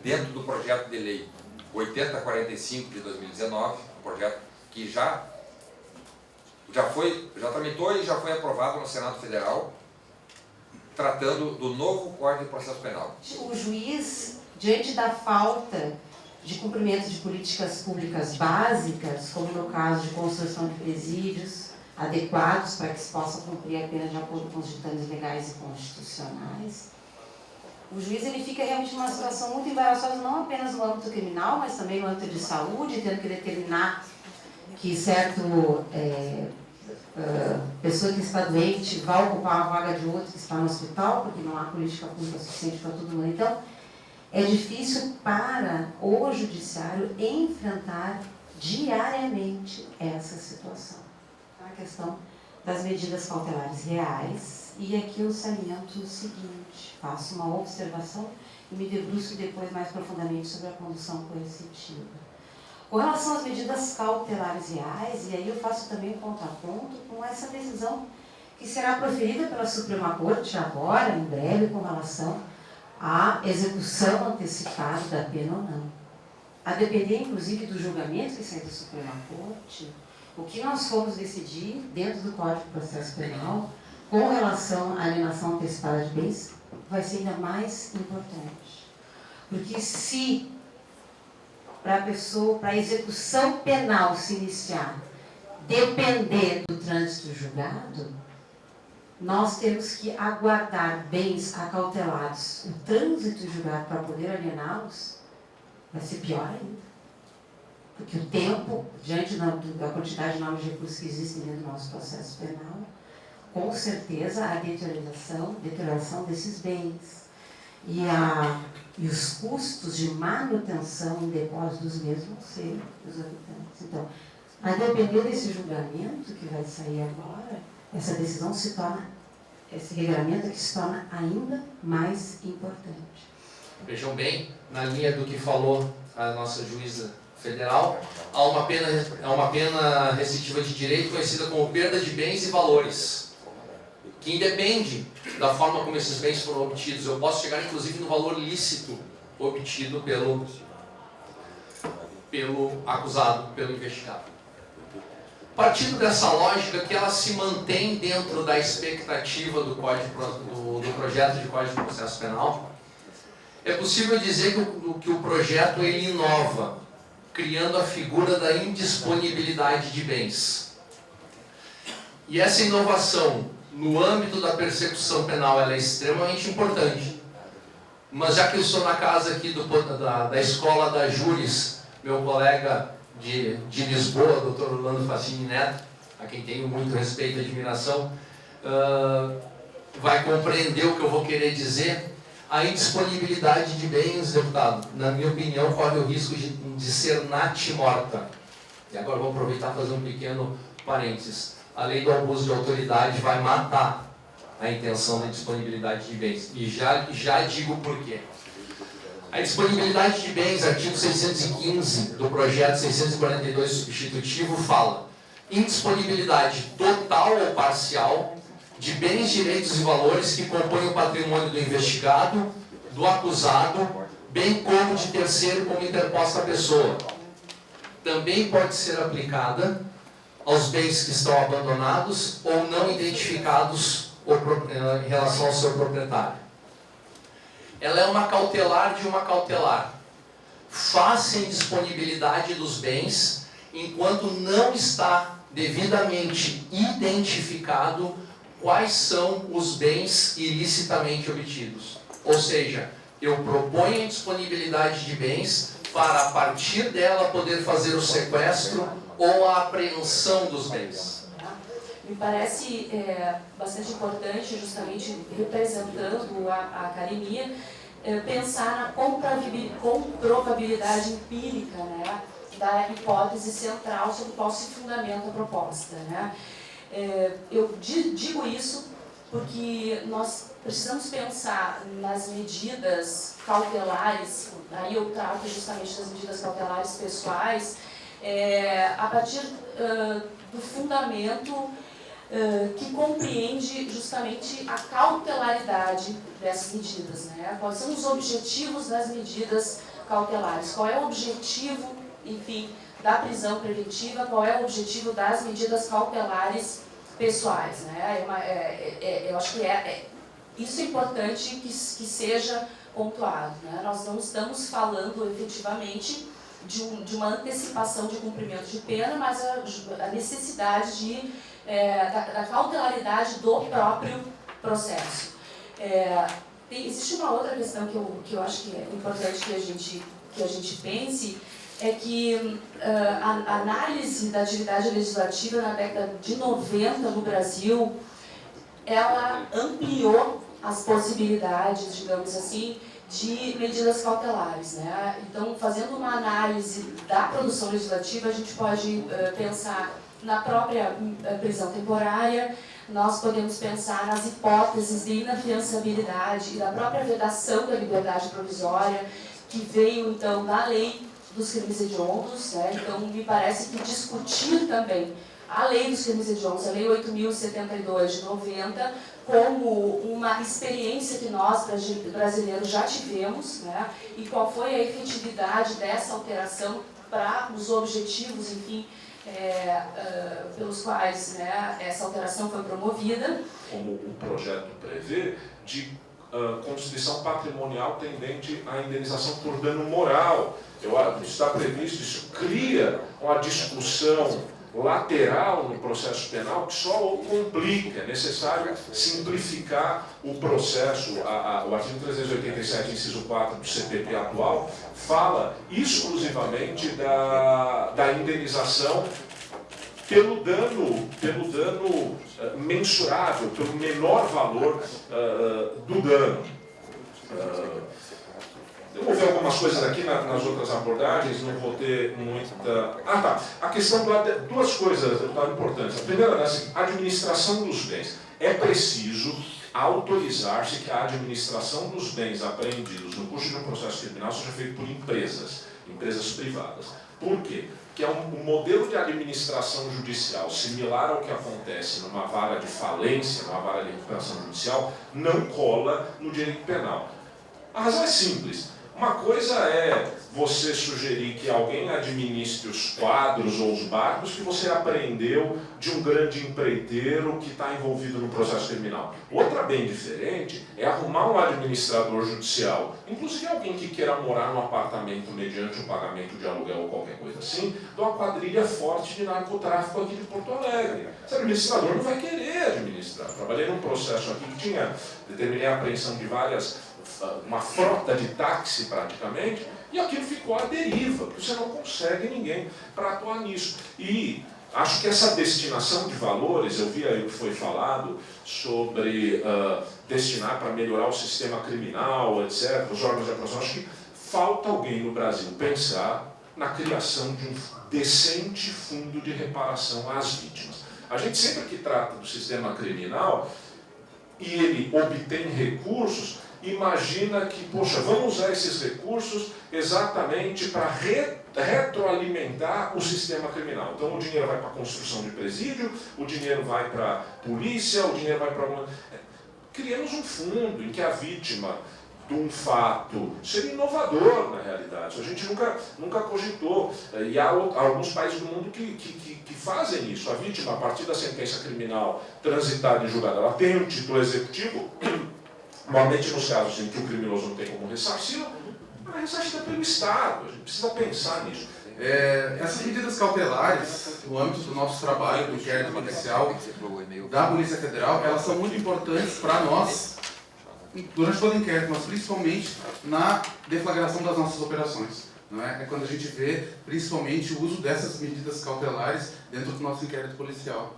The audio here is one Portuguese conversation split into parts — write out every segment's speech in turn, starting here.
dentro do projeto de lei 8045 de 2019, um projeto que já tramitou e já foi aprovado no Senado Federal, tratando do novo Código de Processo Penal. O juiz, diante da falta de cumprimento de políticas públicas básicas, como no caso de construção de presídios adequados para que se possa cumprir a pena de acordo com os ditames legais e constitucionais, o juiz ele fica realmente numa situação muito embaraçosa, não apenas no âmbito criminal, mas também no âmbito de saúde, tendo que determinar que pessoa que está doente vai ocupar a vaga de outro que está no hospital, porque não há política pública suficiente para todo mundo. Então, é difícil para o judiciário enfrentar diariamente essa situação. A questão das medidas cautelares reais, e aqui eu saliento o seguinte, faço uma observação e me debruço depois mais profundamente sobre a condução coercitiva. Com relação às medidas cautelares reais, e aí eu faço também um contraponto com essa decisão que será proferida pela Suprema Corte agora, em breve, com relação à execução antecipada da pena ou não. A depender, inclusive, do julgamento que sai da Suprema Corte, o que nós formos decidir dentro do Código de Processo Penal com relação à alienação antecipada de bens vai ser ainda mais importante. Porque se para a execução penal se iniciar depender do trânsito julgado, nós temos que aguardar bens acautelados, o trânsito julgado para poder aliená-los, vai ser pior ainda. Porque o tempo, diante da quantidade de novos recursos que existem dentro do nosso processo penal, com certeza a deterioração desses bens e os custos de manutenção em depósito dos mesmos vão ser dos habitantes. Então, a depender desse julgamento que vai sair agora, essa decisão se torna, esse regramento que se torna ainda mais importante. Vejam bem, na linha do que falou a nossa juíza federal, há uma pena restritiva de direito conhecida como perda de bens e valores, que independe da forma como esses bens foram obtidos. Eu posso chegar inclusive no valor lícito obtido pelo acusado, pelo investigado. Partindo dessa lógica que ela se mantém dentro da expectativa do projeto de Código de Processo Penal, é possível dizer que o projeto ele inova, criando a figura da indisponibilidade de bens. E essa inovação, no âmbito da persecução penal, ela é extremamente importante. Mas já que eu estou na casa aqui da Escola da Júris, meu colega de Lisboa, Dr. Orlando Facini Neto, a quem tenho muito respeito e admiração, vai compreender o que eu vou querer dizer. A indisponibilidade de bens, deputado, na minha opinião, corre o risco de ser natimorta. E agora vou aproveitar e fazer um pequeno parênteses. A lei do abuso de autoridade vai matar a intenção da disponibilidade de bens. E já digo por quê. A disponibilidade de bens, artigo 615 do projeto 642 substitutivo, fala: indisponibilidade total ou parcial de bens, direitos e valores que compõem o patrimônio do investigado, do acusado, bem como de terceiro como interposta pessoa. Também pode ser aplicada aos bens que estão abandonados ou não identificados em relação ao seu proprietário. Ela é uma cautelar de uma cautelar. Faça a indisponibilidade dos bens enquanto não está devidamente identificado quais são os bens ilicitamente obtidos. Ou seja, eu proponho a disponibilidade de bens para, a partir dela, poder fazer o sequestro ou a apreensão dos bens. Me parece bastante importante, justamente representando a academia, pensar na comprovabilidade empírica, né, da hipótese central sobre qual se fundamenta a proposta, né. Eu digo isso porque nós precisamos pensar nas medidas cautelares, aí eu trato justamente das medidas cautelares pessoais, a partir do fundamento que compreende justamente a cautelaridade dessas medidas, né? Quais são os objetivos das medidas cautelares? Qual é o objetivo, enfim, da prisão preventiva? Qual é o objetivo das medidas cautelares pessoais, né? Eu acho que isso é importante que seja pontuado, né? Nós não estamos falando efetivamente de uma antecipação de cumprimento de pena, mas a necessidade da cautelaridade do próprio processo. Existe uma outra questão que eu acho que é importante que a gente pense, é que a análise da atividade legislativa na década de 90 no Brasil, ela ampliou as possibilidades, digamos assim, de medidas cautelares, né? Então, fazendo uma análise da produção legislativa, a gente pode pensar na própria prisão temporária, nós podemos pensar nas hipóteses de inafiançabilidade e da própria vedação da liberdade provisória, que veio, então, da lei dos crimes hediondos, né? Então, me parece que discutir também a lei dos crimes hediondos, a lei 8.072 de 90, como uma experiência que nós, brasileiros, já tivemos, né? E qual foi a efetividade dessa alteração para os objetivos, enfim, pelos quais, né, essa alteração foi promovida. Como o projeto prevê, de constituição patrimonial tendente à indenização por dano moral. Está previsto, isso cria uma discussão lateral no processo penal que só o complica. É necessário simplificar o processo. O artigo 387, inciso 4 do CPP atual, fala exclusivamente da indenização pelo dano mensurável, pelo menor valor do dano. Eu vou ver algumas coisas aqui nas outras abordagens, não vou ter muita... A questão duas coisas importantes. A primeira é assim, a administração dos bens. É preciso autorizar-se que a administração dos bens apreendidos no curso de um processo criminal seja feita por empresas privadas. Por quê? Porque um modelo de administração judicial similar ao que acontece numa vara de falência, numa vara de recuperação judicial, não cola no direito penal. A razão é simples. Uma coisa é você sugerir que alguém administre os quadros ou os barcos que você apreendeu de um grande empreiteiro que está envolvido no processo criminal. Outra bem diferente é arrumar um administrador judicial, inclusive alguém que queira morar num apartamento mediante o pagamento de aluguel ou qualquer coisa assim, de uma quadrilha forte de narcotráfico aqui de Porto Alegre. Esse administrador não vai querer administrar. Trabalhei num processo aqui que determinei a apreensão de uma frota de táxi praticamente, e aquilo ficou à deriva, porque você não consegue ninguém para atuar nisso. E acho que essa destinação de valores, eu vi aí o que foi falado sobre destinar para melhorar o sistema criminal, etc., os órgãos de apuração, acho que falta alguém no Brasil pensar na criação de um decente fundo de reparação às vítimas. A gente sempre que trata do sistema criminal e ele obtém recursos, imagina que, poxa, vamos usar esses recursos exatamente para retroalimentar o sistema criminal. Então o dinheiro vai para a construção de presídio, o dinheiro vai para a polícia, o dinheiro vai para... Criamos um fundo em que a vítima de um fato seria inovador na realidade. A gente nunca cogitou. E há alguns países do mundo que fazem isso. A vítima, a partir da sentença criminal transitada em julgado, ela tem um título executivo. Normalmente, nos casos em que o criminoso não tem como ressarcir, ela é ressarcida pelo Estado. A gente precisa pensar nisso. Essas medidas cautelares, no âmbito do nosso trabalho, do inquérito policial, da Polícia Federal, elas são muito importantes para nós, durante todo o inquérito, mas principalmente na deflagração das nossas operações. Não é? É quando a gente vê, principalmente, o uso dessas medidas cautelares dentro do nosso inquérito policial.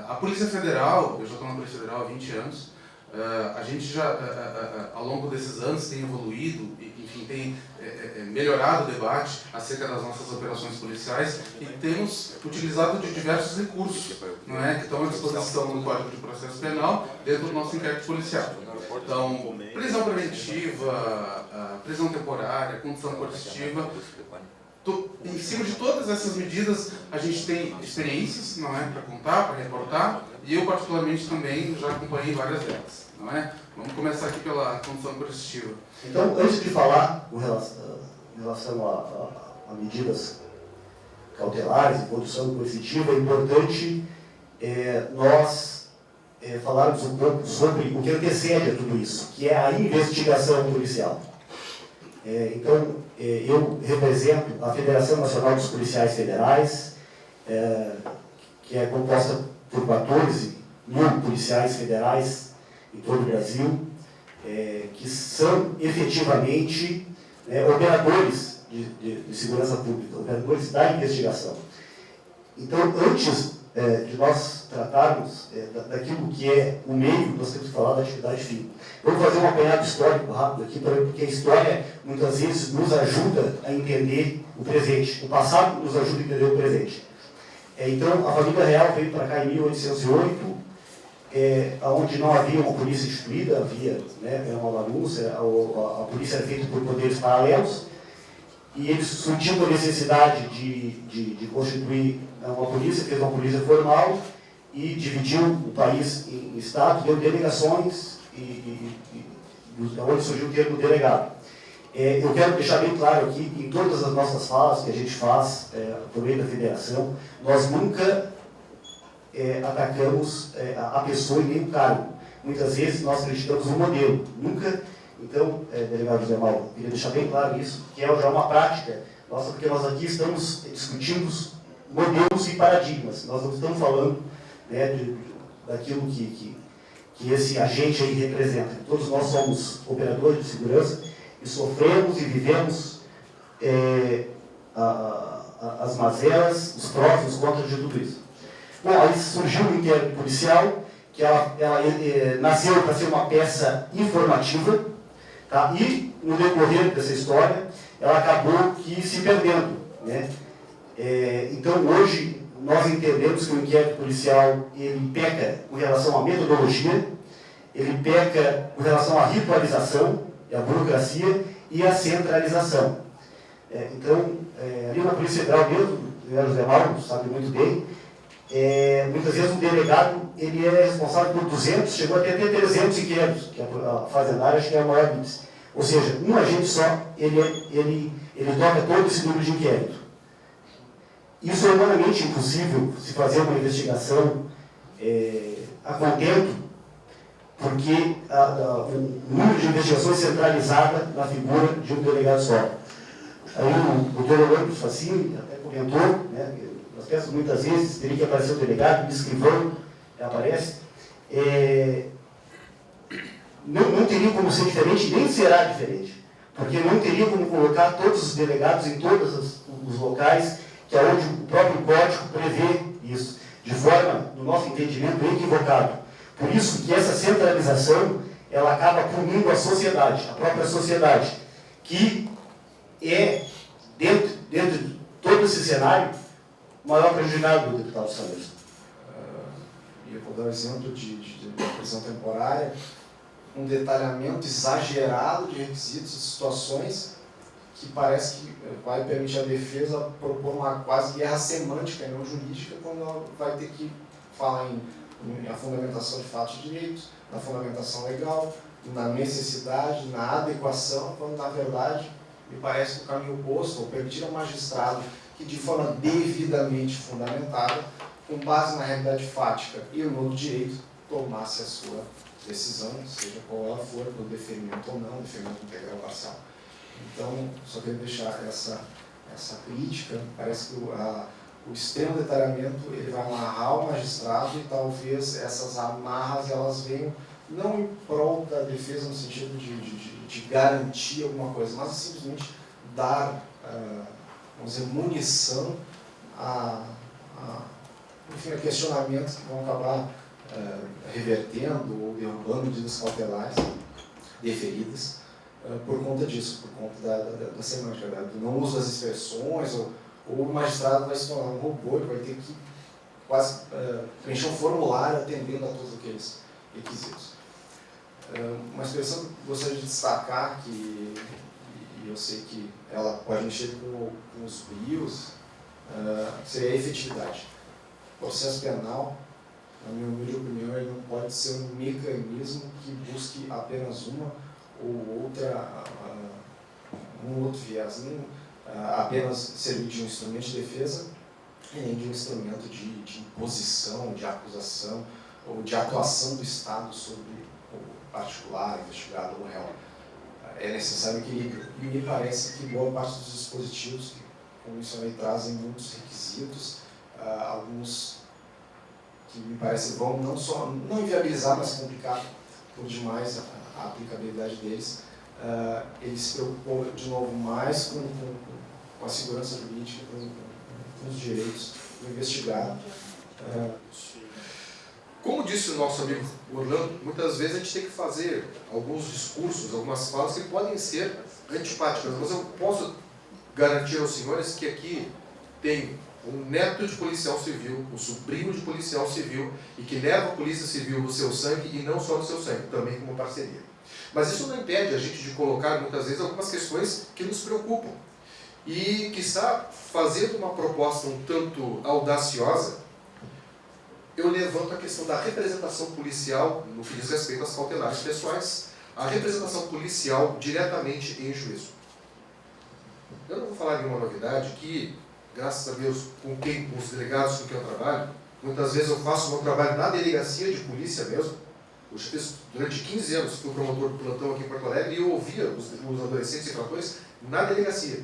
A Polícia Federal, eu já estou na Polícia Federal há 20 anos, a gente já, ao longo desses anos, tem evoluído, enfim, tem melhorado o debate acerca das nossas operações policiais e temos utilizado de diversos recursos, não é, que estão à disposição no Código de Processo Penal dentro do nosso inquérito policial. Então, prisão preventiva, prisão temporária, condução coercitiva, Em cima de todas essas medidas, a gente tem experiências, não é, para contar, para reportar, e eu particularmente também já acompanhei várias delas, não é? Vamos começar aqui pela condição coercitiva. Então, antes de falar em relação a medidas cautelares e condução coercitiva, é importante nós falarmos um pouco sobre o que antecede a tudo isso, que é a investigação policial. Então, eu represento a Federação Nacional dos Policiais Federais, que é composta por 14 mil policiais federais em todo o Brasil, que são efetivamente operadores de segurança pública, operadores da investigação. Então, antes de nós tratarmos daquilo que é o meio, nós temos que falar da atividade fim. Vamos fazer um apanhado histórico rápido aqui, porque a história muitas vezes nos ajuda a entender o presente. O passado nos ajuda a entender o presente. Então, a família real veio para cá em 1808, onde não havia uma polícia instituída, era uma bagunça, a polícia era feita por poderes paralelos, e eles sentiam a necessidade de constituir uma polícia, fez uma polícia formal e dividiu o país em estados, deu delegações, onde surgiu o termo delegado. Eu quero deixar bem claro aqui, em todas as nossas falas que a gente faz por meio da federação, nós nunca atacamos a pessoa e nem o cargo. Muitas vezes nós criticamos o modelo, nunca. Então, delegado José Mauro, queria deixar bem claro isso, que é já uma prática nossa, porque nós aqui estamos discutindo modelos e paradigmas. Nós não estamos falando daquilo que esse agente aí representa. Todos nós somos operadores de segurança e sofremos e vivemos as mazelas, os prós e os contras de tudo isso. Bom, aí surgiu o inquérito policial, que ela nasceu para ser uma peça informativa, tá? E no decorrer dessa história, ela acabou que se perdendo, né? Então, hoje, nós entendemos que o inquérito policial ele peca com relação à metodologia, ele peca com relação à ritualização, à burocracia e à centralização. Então, ali na Polícia Federal mesmo, o José Mauro sabe muito bem, muitas vezes um delegado ele é responsável por 200, chegou até 300 inquéritos, que a fazendária acho que é a maior índice. Ou seja, um agente só, ele toca todo esse número de inquérito. Isso é humanamente impossível se fazer uma investigação a contento, porque o número de investigações é centralizada na figura de um delegado só. Aí o doutor Orlando Facini até comentou, né, nas peças muitas vezes teria que aparecer o delegado, o escrivão aparece. Não teria como ser diferente, nem será diferente, porque não teria como colocar todos os delegados em todos os locais, que é onde o próprio código prevê isso, de forma, no nosso entendimento, equivocado. Por isso que essa centralização, ela acaba punindo a sociedade, a própria sociedade, que é, dentro de todo esse cenário, o maior prejudicado do deputado Sanders. Eu vou dar um exemplo de prisão temporária, um detalhamento exagerado de requisitos e situações que parece que vai permitir à defesa propor uma quase guerra semântica e não jurídica, quando ela vai ter que falar em a fundamentação de fatos de direitos, na fundamentação legal, na necessidade, na adequação, quando na verdade me parece que o caminho oposto, ou permitir ao magistrado que de forma devidamente fundamentada, com base na realidade fática e no direito, tomasse a sua decisão, seja qual ela for, por deferimento ou não, deferimento integral ou parcial. Então, só queria deixar essa crítica. Parece que o extremo detalhamento ele vai amarrar o magistrado e talvez essas amarras elas venham não em prol da defesa no sentido de garantir alguma coisa, mas simplesmente dar, vamos dizer, munição enfim, a questionamentos que vão acabar revertendo ou derrubando medidas cautelares deferidas por conta disso, por conta da semântica, do não uso das expressões, ou o magistrado vai se tornar um robô e vai ter que quase preencher um formulário atendendo a todos aqueles requisitos. Uma expressão que gostaria de destacar, que e eu sei que ela pode mexer com os brios, seria a efetividade. O processo penal, na minha humilde opinião, ele não pode ser um mecanismo que busque apenas uma ou outra, um outro viés, nem apenas servir de um instrumento de defesa e nem de um instrumento de imposição, de acusação ou de atuação do Estado sobre o particular, investigado ou réu. É necessário equilíbrio. E me parece que boa parte dos dispositivos que como isso aí trazem muitos requisitos, alguns que me parece vão não inviabilizar, mas complicar por demais a aplicabilidade deles. Eles se preocupam de novo mais com a segurança jurídica, com os direitos do investigado. Como disse o nosso amigo Orlando, muitas vezes a gente tem que fazer alguns discursos, algumas falas que podem ser antipáticas, mas eu posso garantir aos senhores que aqui tem um neto de policial civil, um sobrinho de policial civil, e que leva a polícia civil no seu sangue, e não só no seu sangue, também como parceria. Mas isso não impede a gente de colocar, muitas vezes, algumas questões que nos preocupam. E que está fazendo uma proposta um tanto audaciosa, eu levanto a questão da representação policial, no que diz respeito às cautelares pessoais, a representação policial diretamente em juízo. Eu não vou falar nenhuma novidade que, graças a Deus, com os delegados com quem eu trabalho, muitas vezes eu faço o meu trabalho na delegacia de polícia mesmo. Eu já fiz, durante 15 anos, fui promotor do plantão aqui em Porto Alegre e eu ouvia os adolescentes e infratores na delegacia.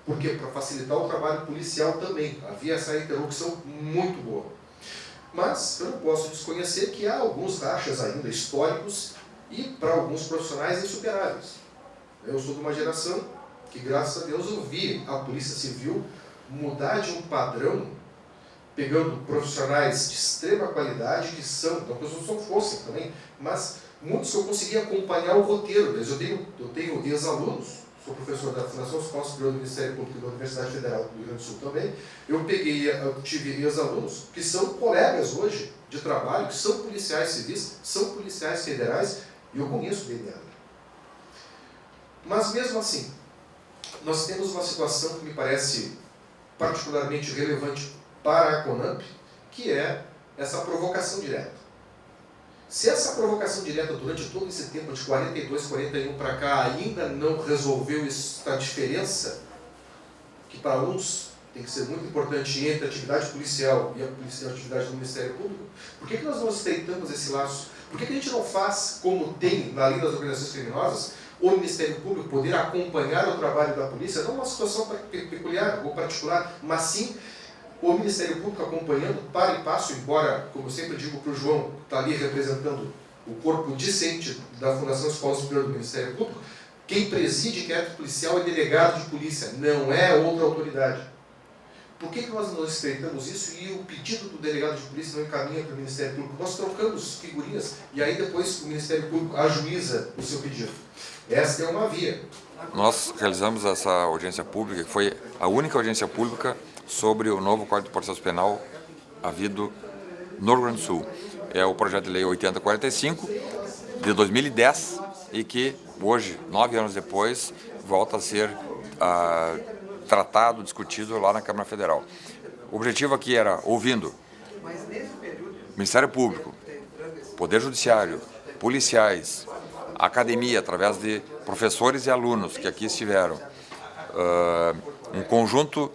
Por quê? Para facilitar o trabalho policial também. Havia essa interlocução muito boa. Mas eu não posso desconhecer que há alguns rachas ainda históricos e, para alguns profissionais, insuperáveis. Eu sou de uma geração que, graças a Deus, eu vi a Polícia Civil mudar de um padrão, pegando profissionais de extrema qualidade, que são, não que os outros não fossem também, mas muitos que eu consegui acompanhar o roteiro deles. Eu tenho ex-alunos, sou professor da Fundação Escola Superior do Ministério Público da Universidade Federal do Rio Grande do Sul também. Eu tive ex-alunos que são colegas hoje de trabalho, que são policiais civis, são policiais federais, e eu conheço bem ela. Mas mesmo assim, nós temos uma situação que me parece particularmente relevante para a CONAMP, que é essa provocação direta. Se essa provocação direta durante todo esse tempo, de 42, 41 para cá, ainda não resolveu esta diferença, que para uns tem que ser muito importante entre a atividade policial e a atividade do Ministério Público, por que nós não estreitamos esse laço? Por que a gente não faz, como tem na lei das organizações criminosas, o Ministério Público poder acompanhar o trabalho da polícia, não uma situação peculiar ou particular, mas sim o Ministério Público acompanhando para e passo, embora, como eu sempre digo para o João, está ali representando o corpo discente da Fundação Escola Superior do Ministério Público, quem preside inquérito policial é delegado de polícia, não é outra autoridade. Por que nós não estreitamos isso e o pedido do delegado de polícia não encaminha para o Ministério Público? Nós trocamos figurinhas e aí depois o Ministério Público ajuiza o seu pedido. Esta é uma via. Nós realizamos essa audiência pública, que foi a única audiência pública sobre o novo Código de Processo Penal havido no Rio Grande do Sul. É o projeto de lei 8045 de 2010 e que hoje, 9 anos depois, volta a ser tratado, discutido lá na Câmara Federal. O objetivo aqui era, ouvindo Ministério Público, Poder Judiciário, policiais, academia, através de professores e alunos que aqui estiveram, um conjunto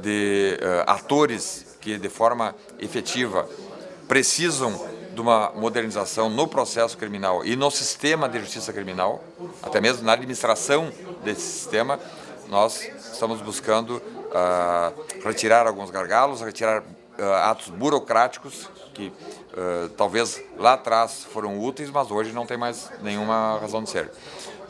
de atores que de forma efetiva precisam de uma modernização no processo criminal e no sistema de justiça criminal, até mesmo na administração desse sistema. Nós estamos buscando retirar alguns gargalos, retirar atos burocráticos que talvez lá atrás foram úteis, mas hoje não tem mais nenhuma razão de ser.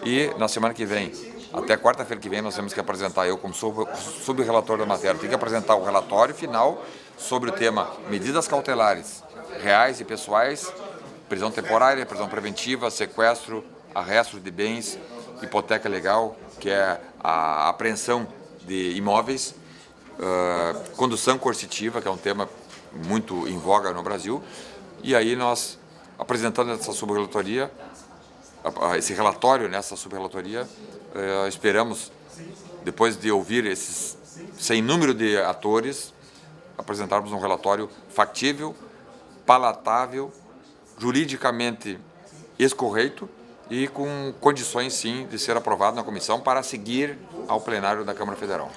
E na semana que vem, até quarta-feira que vem, nós temos que apresentar, eu como subrelator da matéria, tenho que apresentar o relatório final sobre o tema medidas cautelares reais e pessoais, prisão temporária, prisão preventiva, sequestro, arresto de bens, hipoteca legal, que é a apreensão de imóveis, condução coercitiva, que é um tema muito em voga no Brasil, e aí nós, apresentando essa subrelatoria, esse relatório nessa subrelatoria, esperamos, depois de ouvir esses sem número de atores, apresentarmos um relatório factível, palatável, juridicamente escorreito e com condições, sim, de ser aprovado na comissão para seguir ao plenário da Câmara Federal.